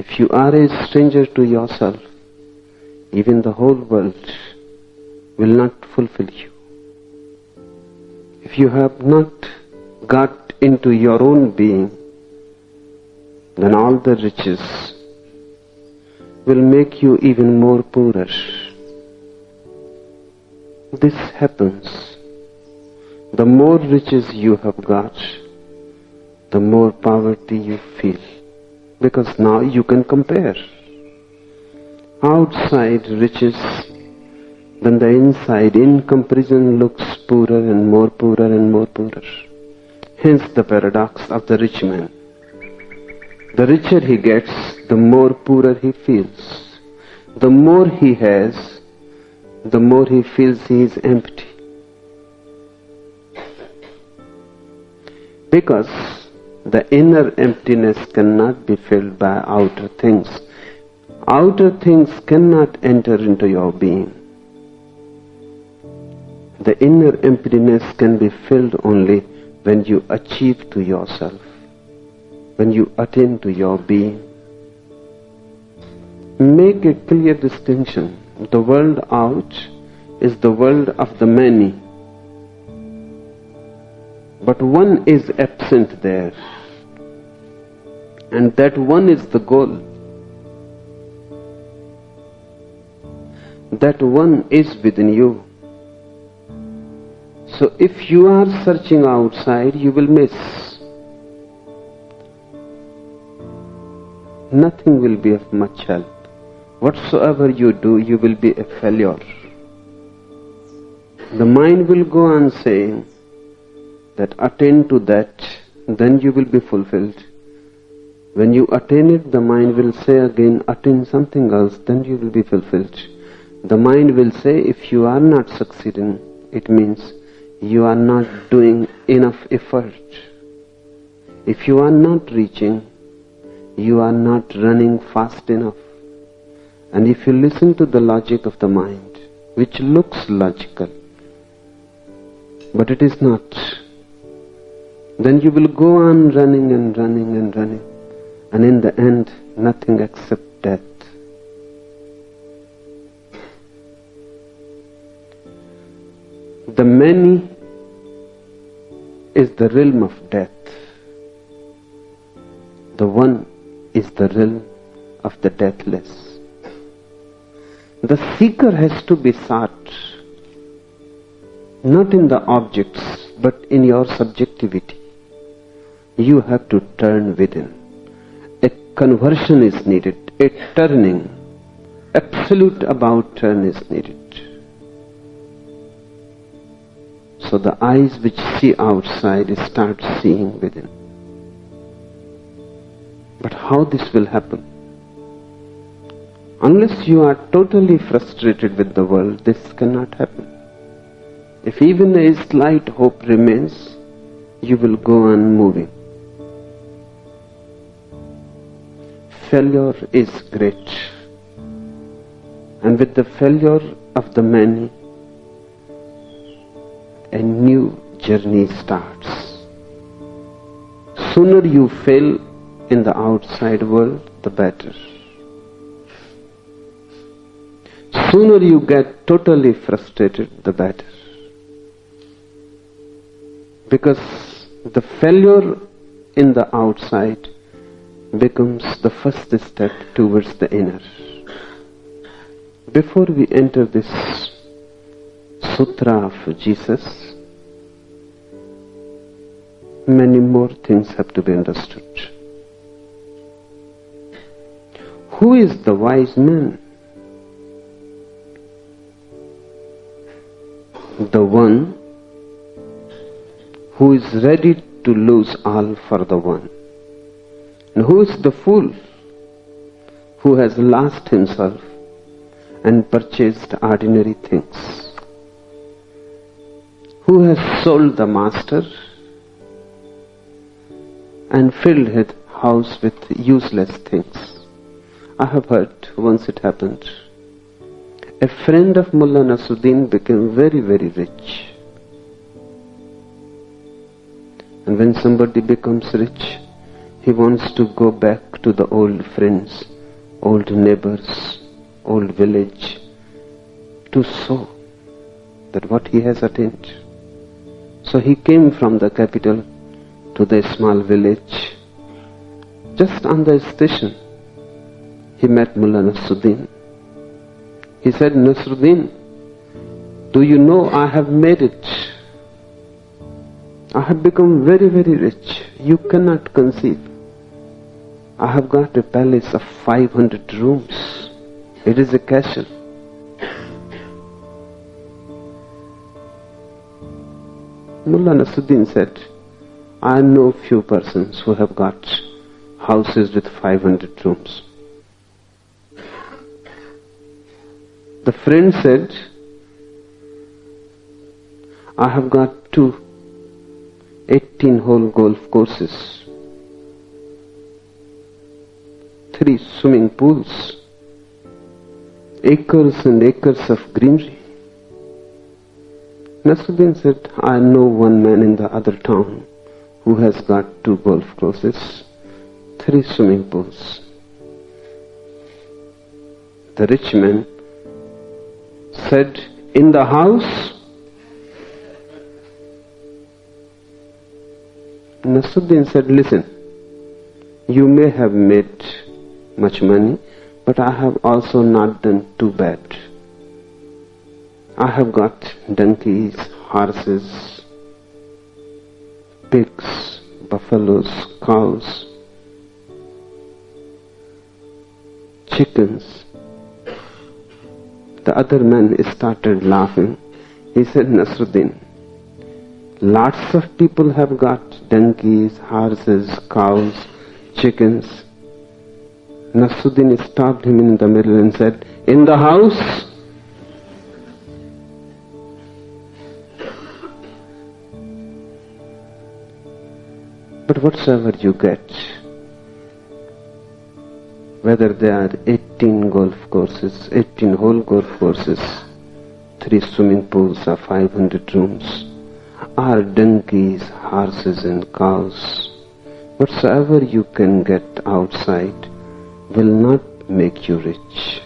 If you are a stranger to yourself, even the whole world will not fulfill you. If you have not got into your own being, then all the riches will make you even more poorer. This happens. The more riches you have got, the more poverty you feel. Because now you can compare. Outside riches, then the inside in comparison looks poorer and more poorer and more poorer. Hence the paradox of the rich man. The richer he gets, the more poorer he feels. The more he has, the more he feels he is empty. Because the inner emptiness cannot be filled by outer things. Outer things cannot enter into your being. The inner emptiness can be filled only when you achieve to yourself, when you attain to your being. Make a clear distinction. The world out is the world of the many, but one is absent there, and that one is the goal. That one is within you. So if you are searching outside, you will miss. Nothing will be of much help. Whatsoever you do, you will be a failure. The mind will go on saying that attain to that, then you will be fulfilled. When you attain it, the mind will say again, attain something else, then you will be fulfilled. The mind will say, if you are not succeeding, it means you are not doing enough effort. If you are not reaching, you are not running fast enough. And if you listen to the logic of the mind, which looks logical, but it is not, then you will go on running and running and running, and in the end, nothing except death. The many is the realm of death. The one is the realm of the deathless. The seeker has to be sought, not in the objects, but in your subjectivity. You have to turn within. A conversion is needed, a turning, absolute about turn is needed. So the eyes which see outside start seeing within. But how this will happen? Unless you are totally frustrated with the world, this cannot happen. If even a slight hope remains, you will go on moving. Failure is great. And with the failure of the many, a new journey starts. Sooner you fail in the outside world, the better. Sooner you get totally frustrated, the better. Because the failure in the outside becomes the first step towards the inner. Before we enter this Sutra of Jesus, many more things have to be understood. Who is the wise man? The one who is ready to lose all for the one. And who is the fool who has lost himself and purchased ordinary things? Who has sold the master and filled his house with useless things? I have heard once it happened. A friend of Mullah Nasruddin became very, very rich. And when somebody becomes rich, he wants to go back back to the old friends, old neighbors, old village, to show that what he has attained. So he came from the capital to the small village. Just on the station, he met Mullah Nasruddin. He said, Nasruddin, do you know I have made it? I have become very, very rich. You cannot conceive. I have got a palace of 500 rooms. It is a castle. Mullah Nasruddin said, I know few persons who have got houses with 500 rooms. The friend said, I have got 18-hole golf courses, 3 swimming pools, acres and acres of greenery. Nasruddin said, I know one man in the other town who has got 2 golf courses, 3 swimming pools. The rich man said, in the house? Nasruddin said, listen, you may have made much money, but I have also not done too bad. I have got donkeys, horses, pigs, buffaloes, cows, chickens. The other man started laughing. He said, Nasruddin, lots of people have got donkeys, horses, cows, chickens. Nasruddin stopped him in the middle and said, in the house? But whatsoever you get, whether they are 18 golf courses, 18-hole golf courses, 3 swimming pools or 500 rooms, or donkeys, horses and cows, whatsoever you can get outside will not make you rich.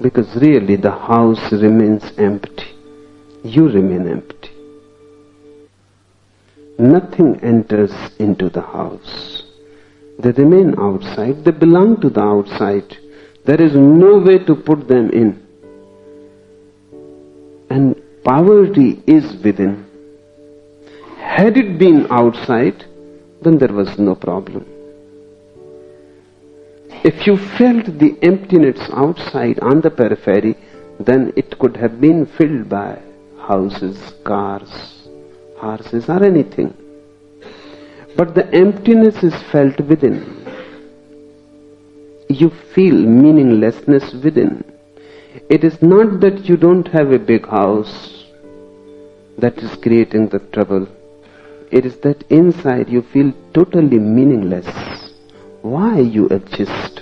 Because really the house remains empty. You remain empty. Nothing enters into the house. They remain outside. They belong to the outside. There is no way to put them in. And poverty is within. Had it been outside, then there was no problem. If you felt the emptiness outside on the periphery, then it could have been filled by houses, cars, horses or anything. But the emptiness is felt within. You feel meaninglessness within. It is not that you don't have a big house that is creating the trouble. It is that inside you feel totally meaningless. Why you exist?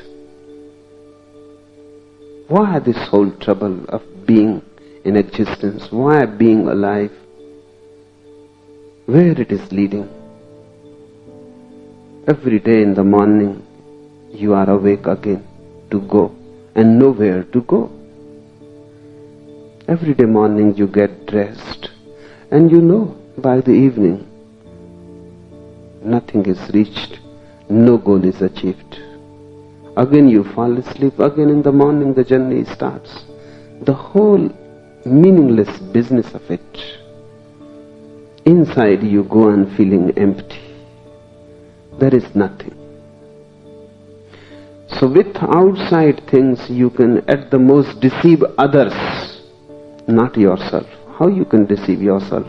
Why this whole trouble of being in existence? Why being alive? Where it is leading? Every day in the morning you are awake again to go and nowhere to go. Every day morning you get dressed and you know by the evening nothing is reached, no goal is achieved. Again you fall asleep, again in the morning the journey starts. The whole meaningless business of it. Inside you go on feeling empty. There is nothing. So with outside things you can at the most deceive others, not yourself. How you can deceive yourself?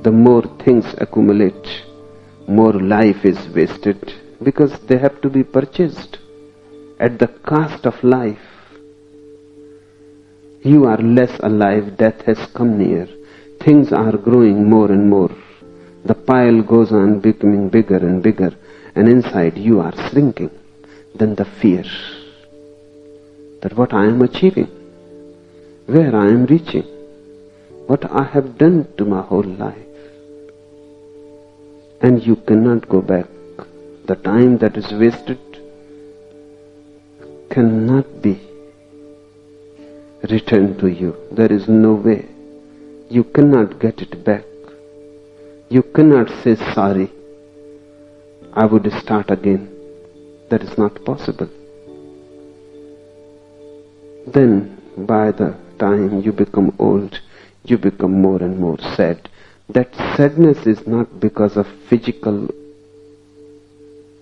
The more things accumulate, more life is wasted because they have to be purchased at the cost of life. You are less alive, death has come near. Things are growing more and more. The pile goes on becoming bigger and bigger, and inside you are shrinking. Then the fear that what I am achieving, where I am reaching, what I have done to my whole life. and you cannot go back. The time that is wasted cannot be returned to you. There is no way. You cannot get it back. You cannot say sorry, I would start again. That is not possible. Then by the time you become old, you become more and more sad. That sadness is not because of physical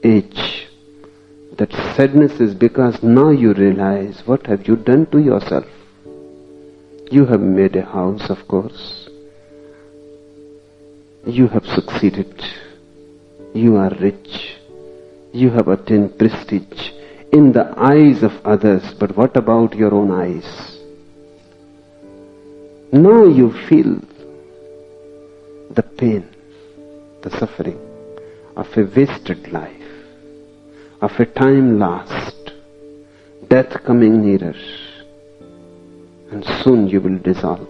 age. That sadness is because now you realize, what have you done to yourself? You have made a house, of course. You have succeeded. You are rich. You have attained prestige in the eyes of others, but what about your own eyes? Now you feel the pain, the suffering of a wasted life, of a time lost, death coming nearer, and soon you will dissolve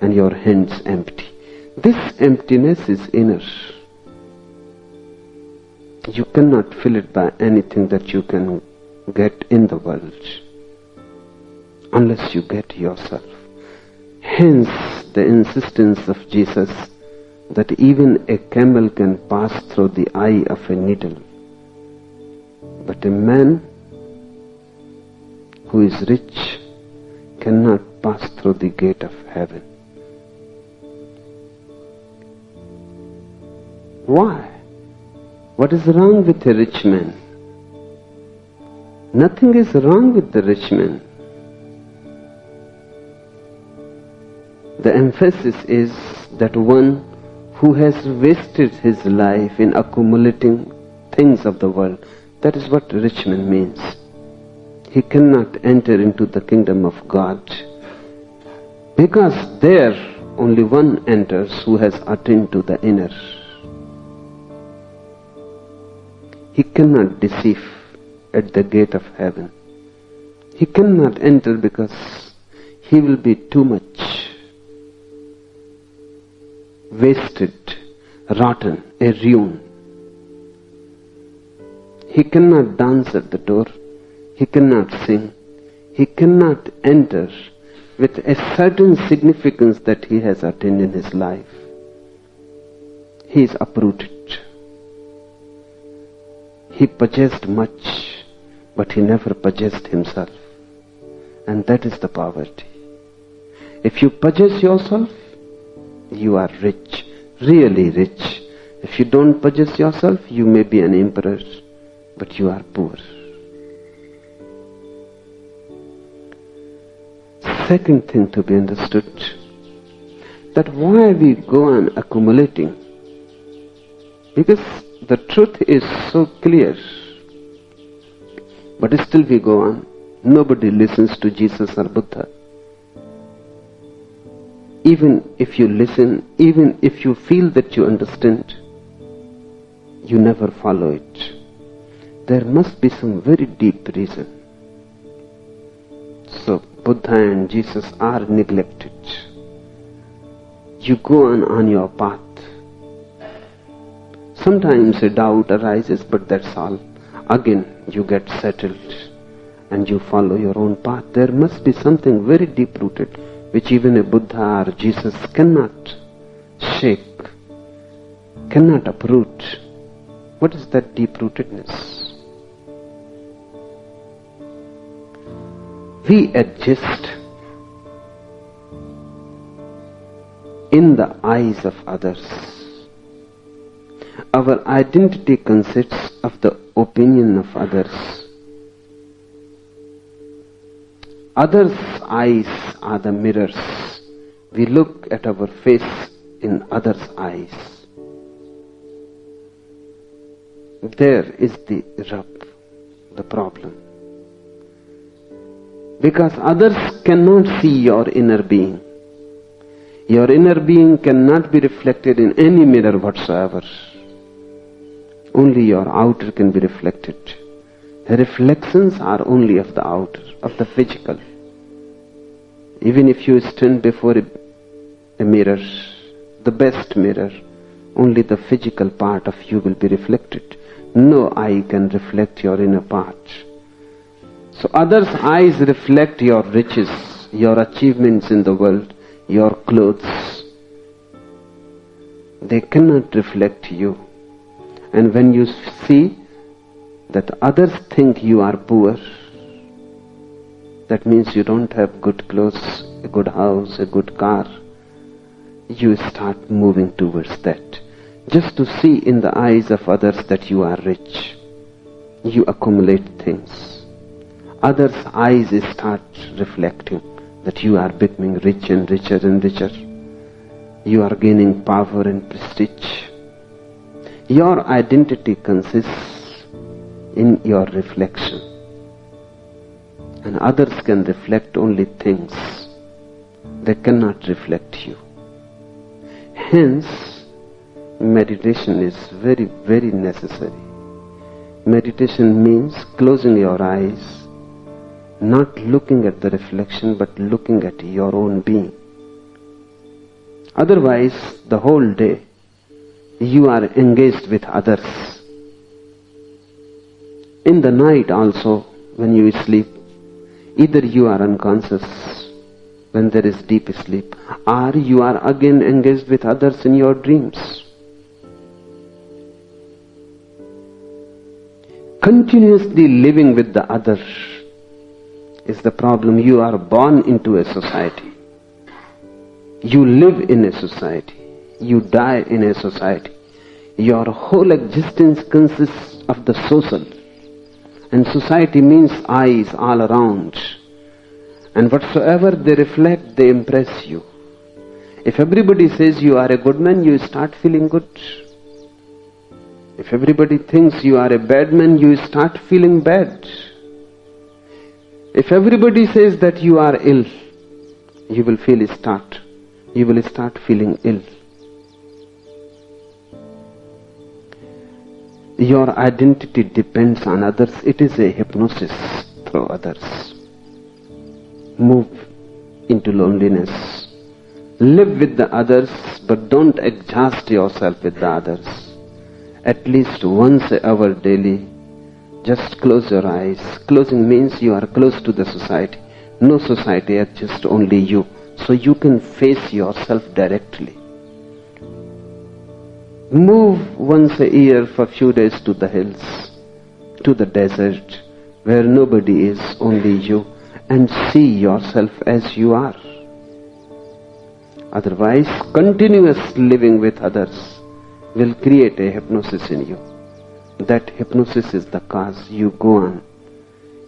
and your hands empty. This emptiness is inner. You cannot fill it by anything that you can get in the world unless you get yourself. Hence the insistence of Jesus that even a camel can pass through the eye of a needle, but a man who is rich cannot pass through the gate of heaven. Why? What is wrong with a rich man? Nothing is wrong with the rich man. The emphasis is that one who has wasted his life in accumulating things of the world, that is what rich man means. He cannot enter into the kingdom of God, because there only one enters who has attained to the inner. He cannot deceive at the gate of heaven. He cannot enter because he will be too much wasted, rotten, a ruin. He cannot dance at the door. He cannot sing. He cannot enter with a certain significance that he has attained in his life. He is uprooted. He possessed much, but he never possessed himself. And that is the poverty. If you possess yourself, you are rich, really rich. If you don't possess yourself, you may be an emperor, but you are poor. Second thing to be understood, that why we go on accumulating, because the truth is so clear, but still we go on. Nobody listens to Jesus or Buddha. Even if you listen, even if you feel that you understand, you never follow it. There must be some very deep reason. So Buddha and Jesus are neglected. You go on your path. Sometimes a doubt arises, but that's all. Again, you get settled and you follow your own path. There must be something very deep-rooted which even a Buddha or Jesus cannot shake, cannot uproot. What is that deep-rootedness? We adjust in the eyes of others. Our identity consists of the opinion of others. Others' eyes are the mirrors. We look at our face in others' eyes. There is the rub, the problem. Because others cannot see your inner being. Your inner being cannot be reflected in any mirror whatsoever. Only your outer can be reflected. The reflections are only of the outer, of the physical. Even if you stand before a mirror, the best mirror, only the physical part of you will be reflected. No eye can reflect your inner part. So others' eyes reflect your riches, your achievements in the world, your clothes. They cannot reflect you. And when you see that others think you are poor, that means you don't have good clothes, a good house, a good car, you start moving towards that. Just to see in the eyes of others that you are rich. You accumulate things. Others' eyes start reflecting that you are becoming rich and richer and richer. You are gaining power and prestige. Your identity consists in your reflection. And others can reflect only things. They cannot reflect you. Hence, meditation is very, very necessary. Meditation means closing your eyes, not looking at the reflection, but looking at your own being. Otherwise, the whole day, you are engaged with others. In the night also, when you sleep, either you are unconscious when there is deep sleep, or you are again engaged with others in your dreams. Continuously living with the other is the problem. You are born into a society. You live in a society. You die in a society. Your whole existence consists of the social. And society means eyes all around. And whatsoever they reflect, they impress you. If everybody says you are a good man, you start feeling good. If everybody thinks you are a bad man, you start feeling bad. If everybody says that you are ill, you will start feeling ill. Your identity depends on others. It is a hypnosis through others. Move into loneliness. Live with the others, but don't exhaust yourself with the others. At least once an hour daily, just close your eyes. Closing means you are close to the society. No society exists, only you. So you can face yourself directly. Move once a year for a few days to the hills, to the desert, where nobody is, only you, and see yourself as you are. Otherwise, continuous living with others will create a hypnosis in you. That hypnosis is the cause. You go on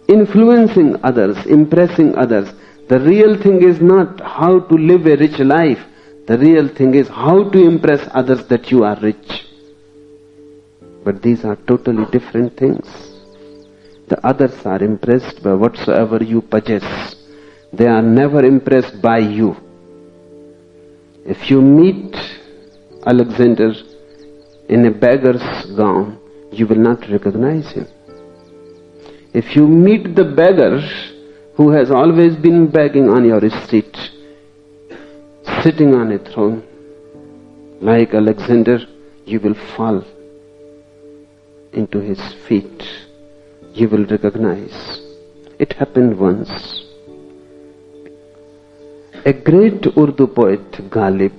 influencing others, impressing others. The real thing is not how to live a rich life. The real thing is how to impress others that you are rich. But these are totally different things. The others are impressed by whatsoever you possess. They are never impressed by you. If you meet Alexander in a beggar's gown, you will not recognize him. If you meet the beggar who has always been begging on your street, sitting on a throne, like Alexander, you will fall into his feet. You will recognize. It happened once. A great Urdu poet, Ghalib,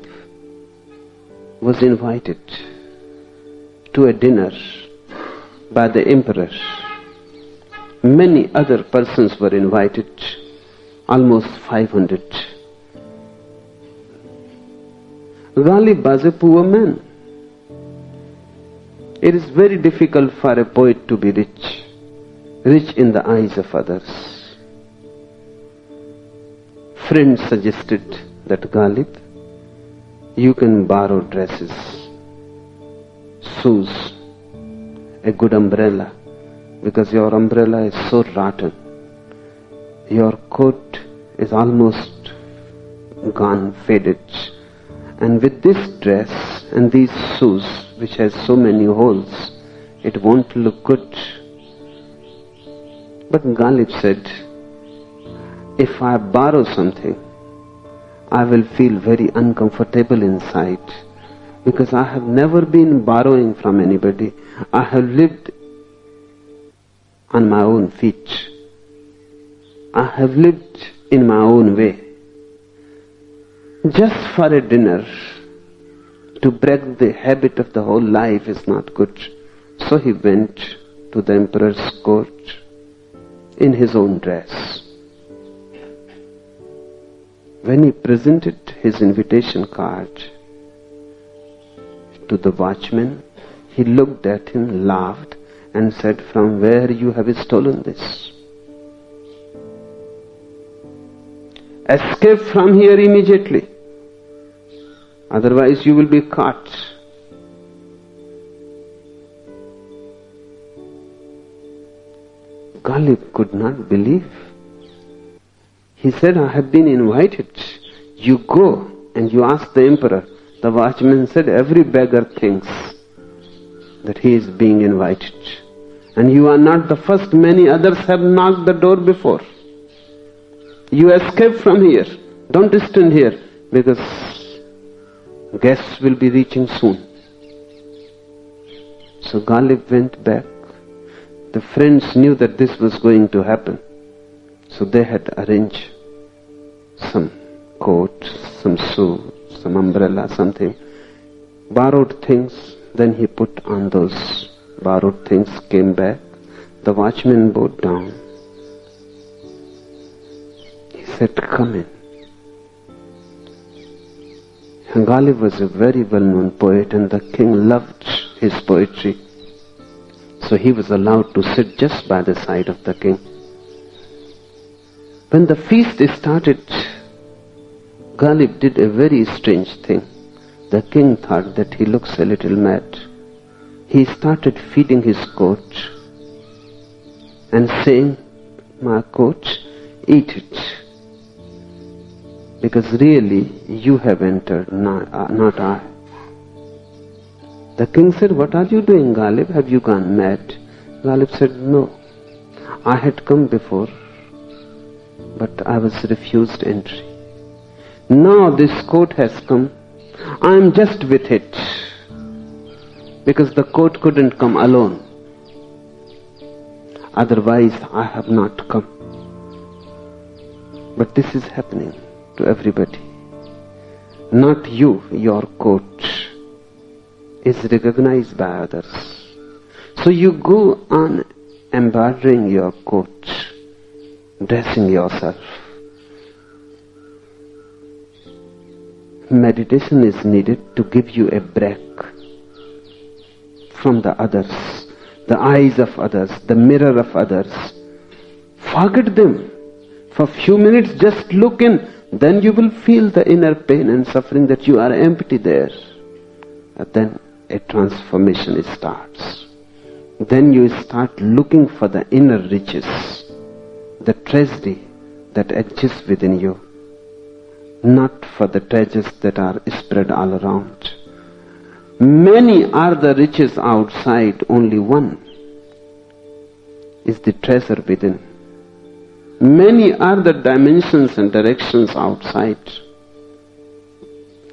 was invited to a dinner by the emperor. Many other persons were invited, almost 500. Ghalib was a poor man. It is very difficult for a poet to be rich, rich in the eyes of others. Friends suggested that Ghalib, you can borrow dresses, shoes, a good umbrella, because your umbrella is so rotten. Your coat is almost gone, faded. And with this dress and these shoes, which has so many holes, it won't look good. But Ghalib said, if I borrow something, I will feel very uncomfortable inside. Because I have never been borrowing from anybody. I have lived on my own feet. I have lived in my own way. Just for a dinner, to break the habit of the whole life is not good. So he went to the emperor's court in his own dress. When he presented his invitation card to the watchman, he looked at him, laughed, and said, "From where you have stolen this? Escape from here immediately. Otherwise you will be caught." Ghalib could not believe. He said, "I have been invited. You go and you ask the emperor." The watchman said, "Every beggar thinks that he is being invited. And you are not the first. Many others have knocked the door before. You escape from here. Don't stand here, because guests will be reaching soon." So Ghalib went back. The friends knew that this was going to happen. So they had arranged some coat, some shoe, some umbrella, something. Borrowed things. Then he put on those borrowed things, came back. The watchman bowed down. He said, "Come in." And Ghalib was a very well-known poet, and the king loved his poetry. So he was allowed to sit just by the side of the king. When the feast started, Ghalib did a very strange thing. The king thought that he looks a little mad. He started feeding his coat and saying, "My coat, eat it. Because really you have entered, not I." The king said, "What are you doing, Ghalib? Have you gone mad?" Ghalib said, "No, I had come before, but I was refused entry. Now this coat has come. I am just with it, because the coat couldn't come alone. Otherwise I have not come. But this is happening to everybody. Not you, your coat is recognized by others. So you go on embroidering your coat, dressing yourself. Meditation is needed to give you a break from the others, the eyes of others, the mirror of others. Forget them. For a few minutes just look in. Then you will feel the inner pain and suffering that you are empty there. And then a transformation starts. Then you start looking for the inner riches, the treasury that exists within you, not for the treasures that are spread all around. Many are the riches outside, only one is the treasure within. Many are the dimensions and directions outside.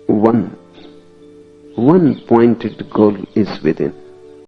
One pointed goal is within.